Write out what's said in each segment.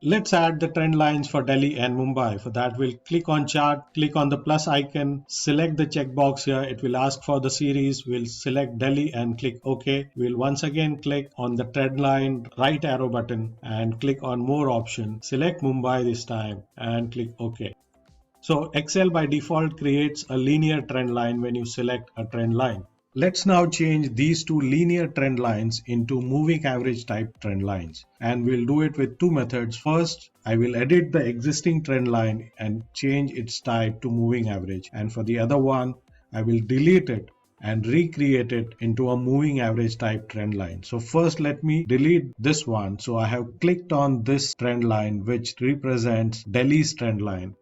Let's add the trend lines for Delhi and Mumbai. For that, we'll click on chart, click on the plus icon, select the checkbox here. It will ask for the series. We'll select Delhi and click OK. We'll once again click on the trend line right arrow button and click on more option. Select Mumbai this time and click OK. So Excel by default creates a linear trend line when you select a trend line. Let's now change these two linear trend lines into moving average type trend lines, and we'll do it with two methods. First, I will edit the existing trend line and change its type to moving average, and for the other one, I will delete it and recreate it into a moving average type trend line. So first let me delete this one. So I have clicked on this trend line which represents Delhi's trend line.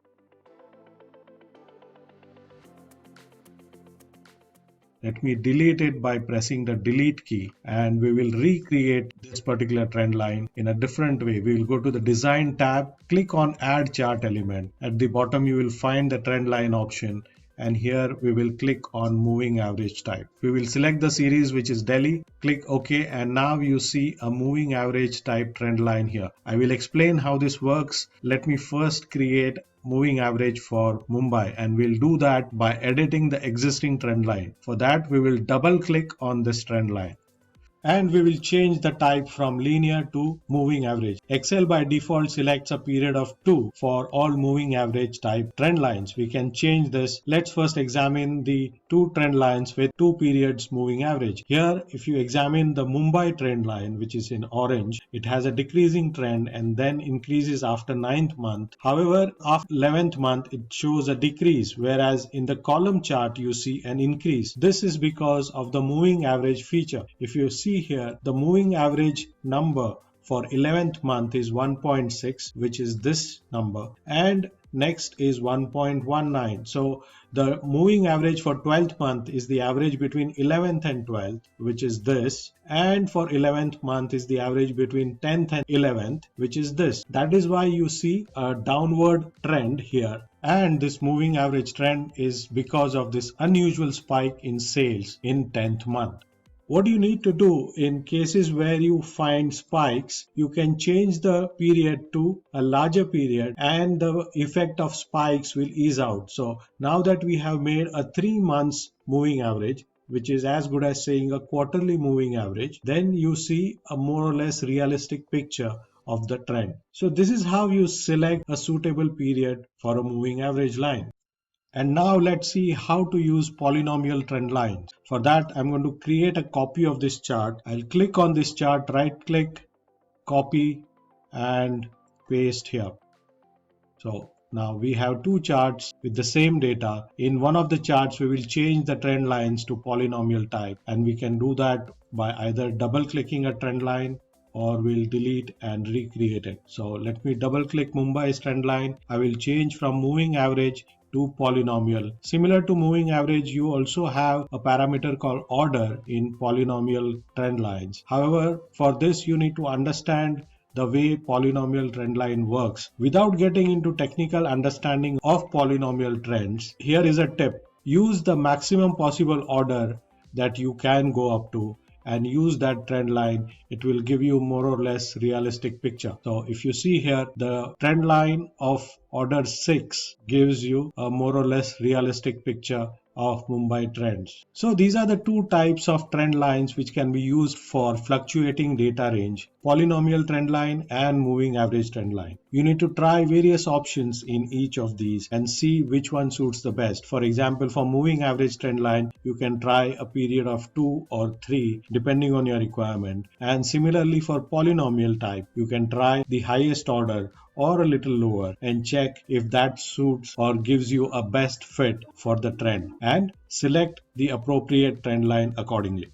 Let me delete it by pressing the delete key, and we will recreate this particular trend line in a different way. We will go to the design tab, click on add chart element. At the bottom you will find the trend line option, and here we will click on moving average type. We will select the series which is Delhi, click OK, and now you see a moving average type trend line here. I will explain how this works. Let me first create moving average for Mumbai, and we'll do that by editing the existing trend line. For that, we will double click on this trend line, and we will change the type from linear to moving average. Excel by default selects a period of 2 for all moving average type trend lines. We can change this. Let's first examine the two trend lines with 2 periods moving average. Here, if you examine the Mumbai trend line, which is in orange, it has a decreasing trend and then increases after 9th month. However, after 11th month, it shows a decrease, whereas in the column chart, you see an increase. This is because of the moving average feature. If you see here, the moving average number for 11th month is 1.6, which is this number, and next is 1.19. So the moving average for 12th month is the average between 11th and 12th, which is this, and for 11th month is the average between 10th and 11th, which is this. That is why you see a downward trend here. And this moving average trend is because of this unusual spike in sales in 10th month. What you need to do in cases where you find spikes, you can change the period to a larger period and the effect of spikes will ease out. So now that we have made a 3 months moving average, which is as good as saying a quarterly moving average, then you see a more or less realistic picture of the trend. So this is how you select a suitable period for a moving average line. And now let's see how to use polynomial trend lines. For that, I'm going to create a copy of this chart. I'll click on this chart, right click, copy, and paste here. So now we have two charts with the same data. In one of the charts, we will change the trend lines to polynomial type, and we can do that by either double clicking a trend line or we'll delete and recreate it. So let me double click Mumbai's trend line. I will change from moving average to polynomial. Similar to moving average, you also have a parameter called order in polynomial trend lines. However, for this you need to understand the way polynomial trend line works. Without getting into technical understanding of polynomial trends, here is a tip. Use the maximum possible order that you can go up to and use that trend line. It will give you more or less realistic picture. So if you see here, the trend line of order 6 gives you a more or less realistic picture of Mumbai trends. So these are the two types of trend lines which can be used for fluctuating data range: polynomial trend line and moving average trend line. You need to try various options in each of these and see which one suits the best. For example, for moving average trend line, you can try a period of 2 or 3 depending on your requirement. And similarly for polynomial type, you can try the highest order or a little lower and check if that suits or gives you a best fit for the trend, and select the appropriate trend line accordingly.